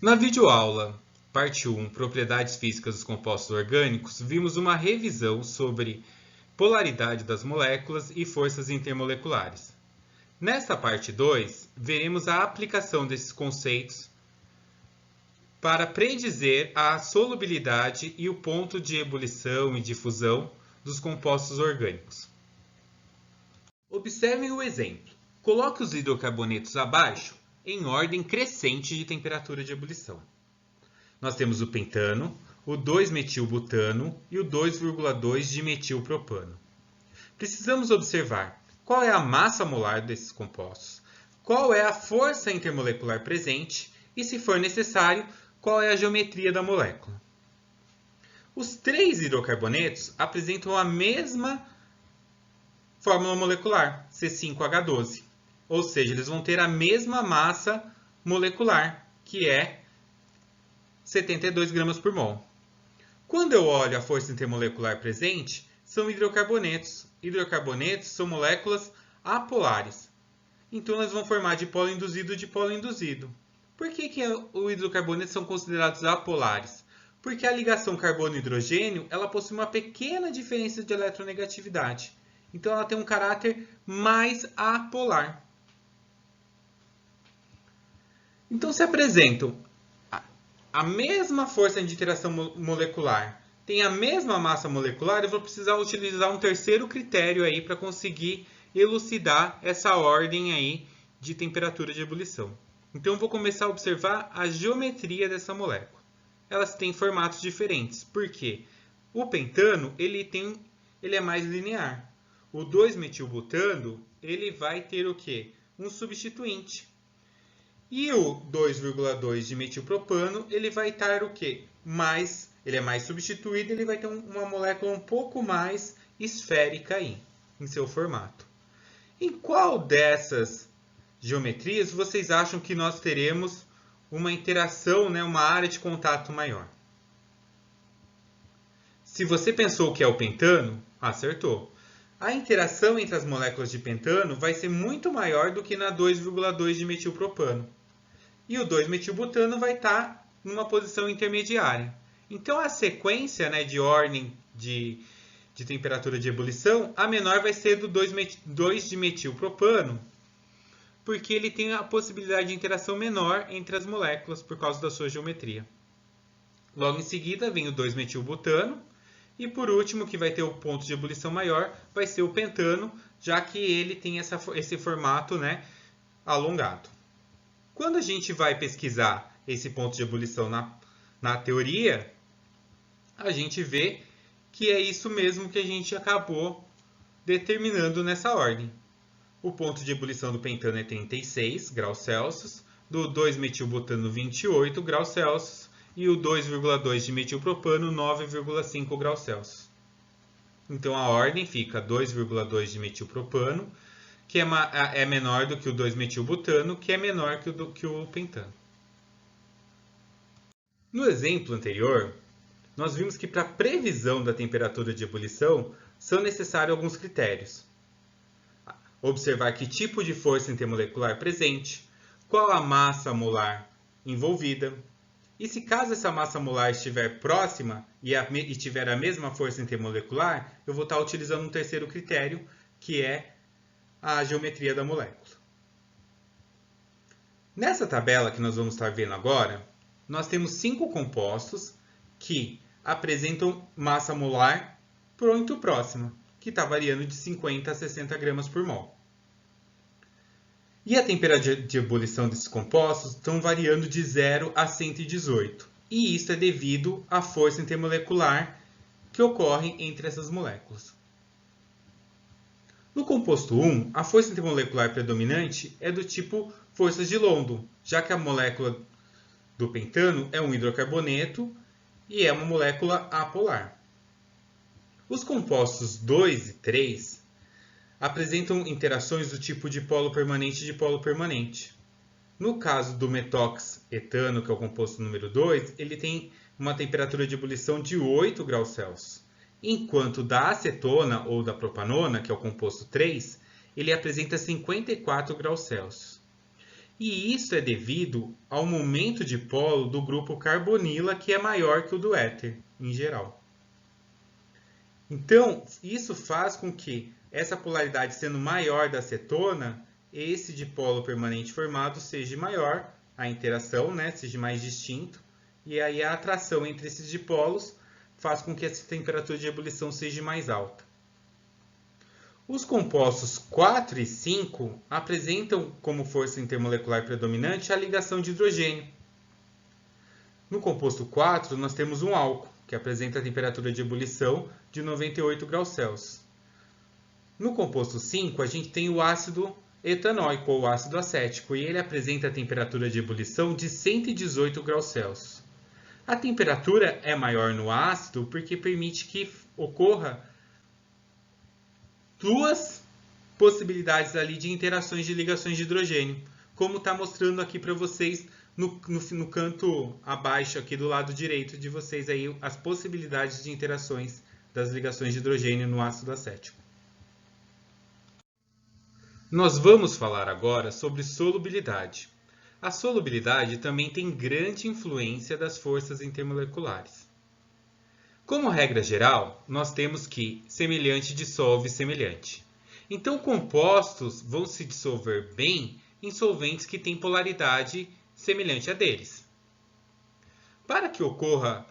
Na videoaula, parte 1, Propriedades Físicas dos Compostos Orgânicos, vimos uma revisão sobre polaridade das moléculas e forças intermoleculares. Nesta parte 2, veremos a aplicação desses conceitos para predizer a solubilidade e o ponto de ebulição e de fusão dos compostos orgânicos. Observem o exemplo. Coloque os hidrocarbonetos abaixo em ordem crescente de temperatura de ebulição. Nós temos o pentano, o 2-metilbutano e o 2,2-dimetilpropano. Precisamos observar qual é a massa molar desses compostos, qual é a força intermolecular presente e, se for necessário, qual é a geometria da molécula. Os três hidrocarbonetos apresentam a mesma fórmula molecular, C5H12. Ou seja, eles vão ter a mesma massa molecular, que é 72 gramas por mol. Quando eu olho a força intermolecular presente, são hidrocarbonetos. Hidrocarbonetos são moléculas apolares. Então, elas vão formar dipolo induzido e dipolo induzido. Por que os hidrocarbonetos são considerados apolares? Porque a ligação carbono-hidrogênio ela possui uma pequena diferença de eletronegatividade. Então, ela tem um caráter mais apolar. Então, se apresentam a mesma força de interação molecular, tem a mesma massa molecular, eu vou precisar utilizar um terceiro critério aí para conseguir elucidar essa ordem aí de temperatura de ebulição. Então, eu vou começar a observar a geometria dessa molécula. Elas têm formatos diferentes. Por quê? O pentano ele é mais linear. O 2-metilbutano ele vai ter o quê? Um substituinte. E o 2,2-dimetilpropano ele vai estar o quê? Ele é mais substituído, ele vai ter uma molécula um pouco mais esférica aí, em seu formato. Em qual dessas geometrias vocês acham que nós teremos uma interação, uma área de contato maior? Se você pensou que é o pentano, acertou. A interação entre as moléculas de pentano vai ser muito maior do que na 2,2-dimetilpropano. E o 2-metilbutano vai estar numa posição intermediária. Então, a sequência de ordem de temperatura de ebulição, a menor vai ser do 2-dimetilpropano, porque ele tem a possibilidade de interação menor entre as moléculas por causa da sua geometria. Logo em seguida vem o 2-metilbutano e por último, que vai ter o ponto de ebulição maior, vai ser o pentano, já que ele tem esse formato alongado. Quando a gente vai pesquisar esse ponto de ebulição na teoria, a gente vê que é isso mesmo que a gente acabou determinando nessa ordem. O ponto de ebulição do pentano é 36 graus Celsius, do 2-metilbutano 28 graus Celsius e o 2,2-dimetilpropano 9,5 graus Celsius. Então a ordem fica 2,2-dimetilpropano, que é menor do que o 2-metilbutano, que é menor que o pentano. No exemplo anterior, nós vimos que para a previsão da temperatura de ebulição são necessários alguns critérios. Observar que tipo de força intermolecular presente, qual a massa molar envolvida, e se caso essa massa molar estiver próxima e tiver a mesma força intermolecular, eu vou estar utilizando um terceiro critério, que é a geometria da molécula. Nessa tabela que nós vamos estar vendo agora, nós temos 5 compostos que apresentam massa molar muito próxima, que está variando de 50 a 60 gramas por mol. E a temperatura de ebulição desses compostos estão variando de 0 a 118. E isso é devido à força intermolecular que ocorre entre essas moléculas. No composto 1, a força intermolecular predominante é do tipo forças de London, já que a molécula do pentano é um hidrocarboneto e é uma molécula apolar. Os compostos 2 e 3 apresentam interações do tipo dipolo permanente e dipolo permanente. No caso do metoxetano, que é o composto número 2, ele tem uma temperatura de ebulição de 8 graus Celsius. Enquanto da acetona ou da propanona, que é o composto 3, ele apresenta 54 graus Celsius. E isso é devido ao momento de polo do grupo carbonila, que é maior que o do éter, em geral. Então, isso faz com que essa polaridade sendo maior da acetona, esse dipolo permanente formado seja maior, a interação, né, seja mais distinto, e aí a atração entre esses dipolos faz com que essa temperatura de ebulição seja mais alta. Os compostos 4 e 5 apresentam como força intermolecular predominante a ligação de hidrogênio. No composto 4, nós temos um álcool, que apresenta a temperatura de ebulição de 98 graus Celsius. No composto 5, a gente tem o ácido etanóico, ou ácido acético, e ele apresenta a temperatura de ebulição de 118 graus Celsius. A temperatura é maior no ácido porque permite que ocorra duas possibilidades ali de interações de ligações de hidrogênio, como está mostrando aqui para vocês no canto abaixo aqui do lado direito de vocês aí as possibilidades de interações das ligações de hidrogênio no ácido acético. Nós vamos falar agora sobre solubilidade. A solubilidade também tem grande influência das forças intermoleculares. Como regra geral, nós temos que semelhante dissolve semelhante. Então, compostos vão se dissolver bem em solventes que têm polaridade semelhante a deles. Para que ocorra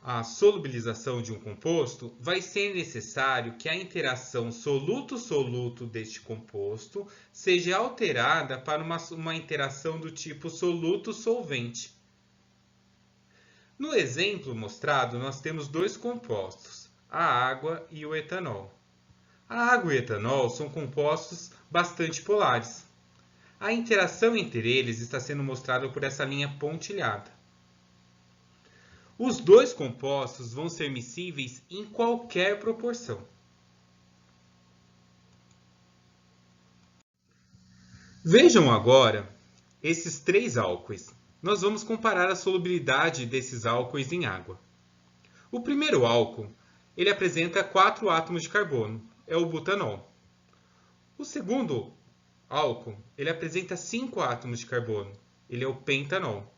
a solubilização de um composto, vai ser necessário que a interação soluto-soluto deste composto seja alterada para uma interação do tipo soluto-solvente. No exemplo mostrado, nós temos dois compostos, a água e o etanol. A água e o etanol são compostos bastante polares. A interação entre eles está sendo mostrada por essa linha pontilhada. Os dois compostos vão ser miscíveis em qualquer proporção. Vejam agora esses três álcoois. Nós vamos comparar a solubilidade desses álcoois em água. O primeiro álcool, ele apresenta 4 átomos de carbono, é o butanol. O segundo álcool, ele apresenta 5 átomos de carbono, ele é o pentanol.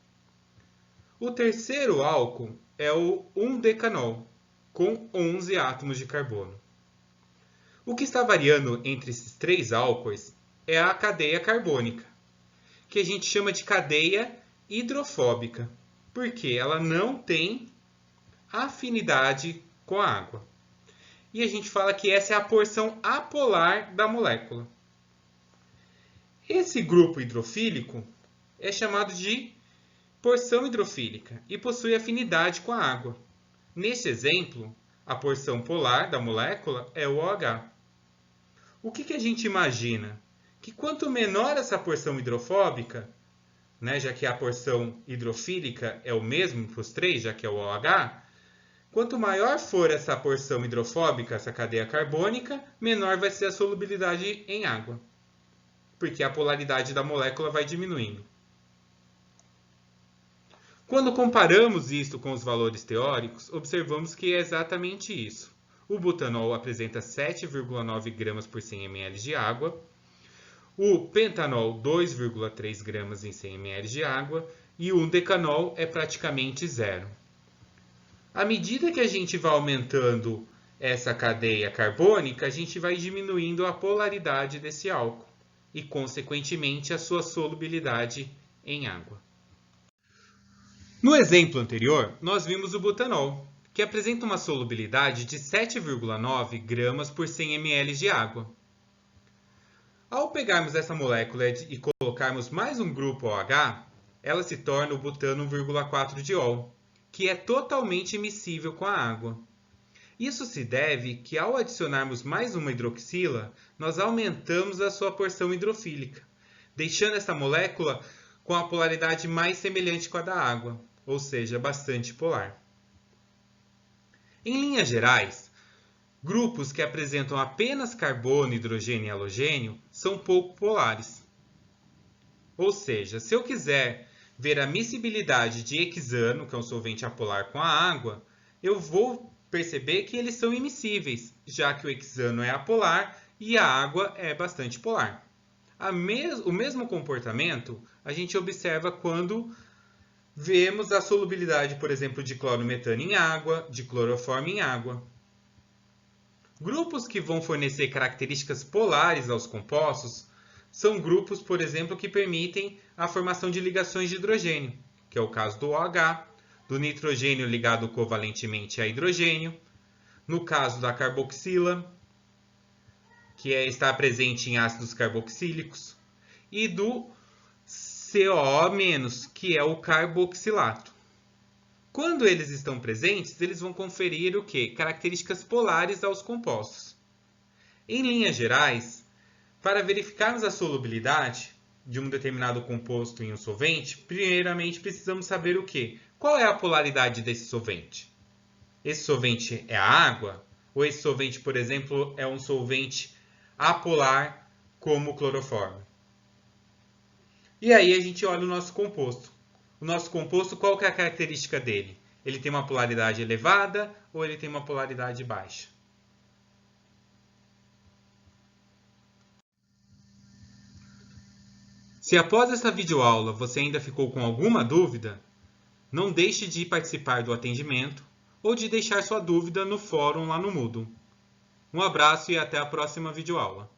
O terceiro álcool é o 1-decanol, com 11 átomos de carbono. O que está variando entre esses três álcoois é a cadeia carbônica, que a gente chama de cadeia hidrofóbica, porque ela não tem afinidade com a água. E a gente fala que essa é a porção apolar da molécula. Esse grupo hidrofílico é chamado de porção hidrofílica e possui afinidade com a água. Neste exemplo, a porção polar da molécula é o OH. O que a gente imagina? Que quanto menor essa porção hidrofóbica, já que a porção hidrofílica é o mesmo para os três, já que é o OH, quanto maior for essa porção hidrofóbica, essa cadeia carbônica, menor vai ser a solubilidade em água, porque a polaridade da molécula vai diminuindo. Quando comparamos isto com os valores teóricos, observamos que é exatamente isso. O butanol apresenta 7,9 gramas por 100 ml de água, o pentanol 2,3 gramas em 100 ml de água e o 1-decanol é praticamente zero. À medida que a gente vai aumentando essa cadeia carbônica, a gente vai diminuindo a polaridade desse álcool e, consequentemente, a sua solubilidade em água. No exemplo anterior, nós vimos o butanol, que apresenta uma solubilidade de 7,9 gramas por 100 ml de água. Ao pegarmos essa molécula e colocarmos mais um grupo OH, ela se torna o butano 1,4 diol, que é totalmente immiscível com a água. Isso se deve que ao adicionarmos mais uma hidroxila, nós aumentamos a sua porção hidrofílica, deixando essa molécula com a polaridade mais semelhante com a da água, ou seja, bastante polar. Em linhas gerais, grupos que apresentam apenas carbono, hidrogênio e halogênio são pouco polares. Ou seja, se eu quiser ver a miscibilidade de hexano, que é um solvente apolar, com a água, eu vou perceber que eles são immiscíveis, já que o hexano é apolar e a água é bastante polar. O mesmo comportamento a gente observa quando vemos a solubilidade, por exemplo, de clorometano em água, de cloroformo em água. Grupos que vão fornecer características polares aos compostos são grupos, por exemplo, que permitem a formação de ligações de hidrogênio, que é o caso do OH, do nitrogênio ligado covalentemente a hidrogênio, no caso da carboxila, que está presente em ácidos carboxílicos, e do COO-, que é o carboxilato. Quando eles estão presentes, eles vão conferir o quê? Características polares aos compostos. Em linhas gerais, para verificarmos a solubilidade de um determinado composto em um solvente, primeiramente precisamos saber o quê? Qual é a polaridade desse solvente? Esse solvente é a água? Ou esse solvente, por exemplo, é um solvente apolar como o cloroformo? E aí a gente olha o nosso composto. O nosso composto, qual que é a característica dele? Ele tem uma polaridade elevada ou ele tem uma polaridade baixa? Se após essa videoaula você ainda ficou com alguma dúvida, não deixe de participar do atendimento ou de deixar sua dúvida no fórum lá no Moodle. Um abraço e até a próxima videoaula.